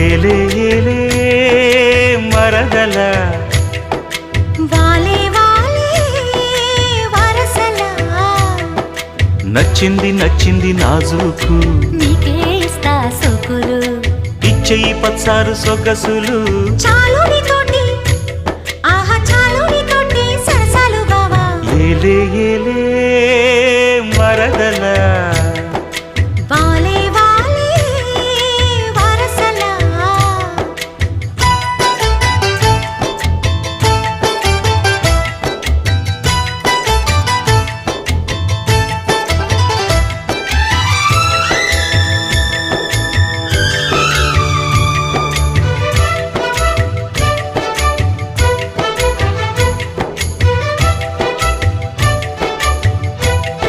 ఏలే ఏలే మరదల వాలే వాలే వరసలా నచ్చింది నచ్చింది నాజూకు నీకే ఇస్తా సోకులు ఇచ్చేయి పచ్చారు సొగసులు చాలు నీతోటి ఆహా చాలు నీతోటి సరసాలు బావా ఏలే ఏలే మరదల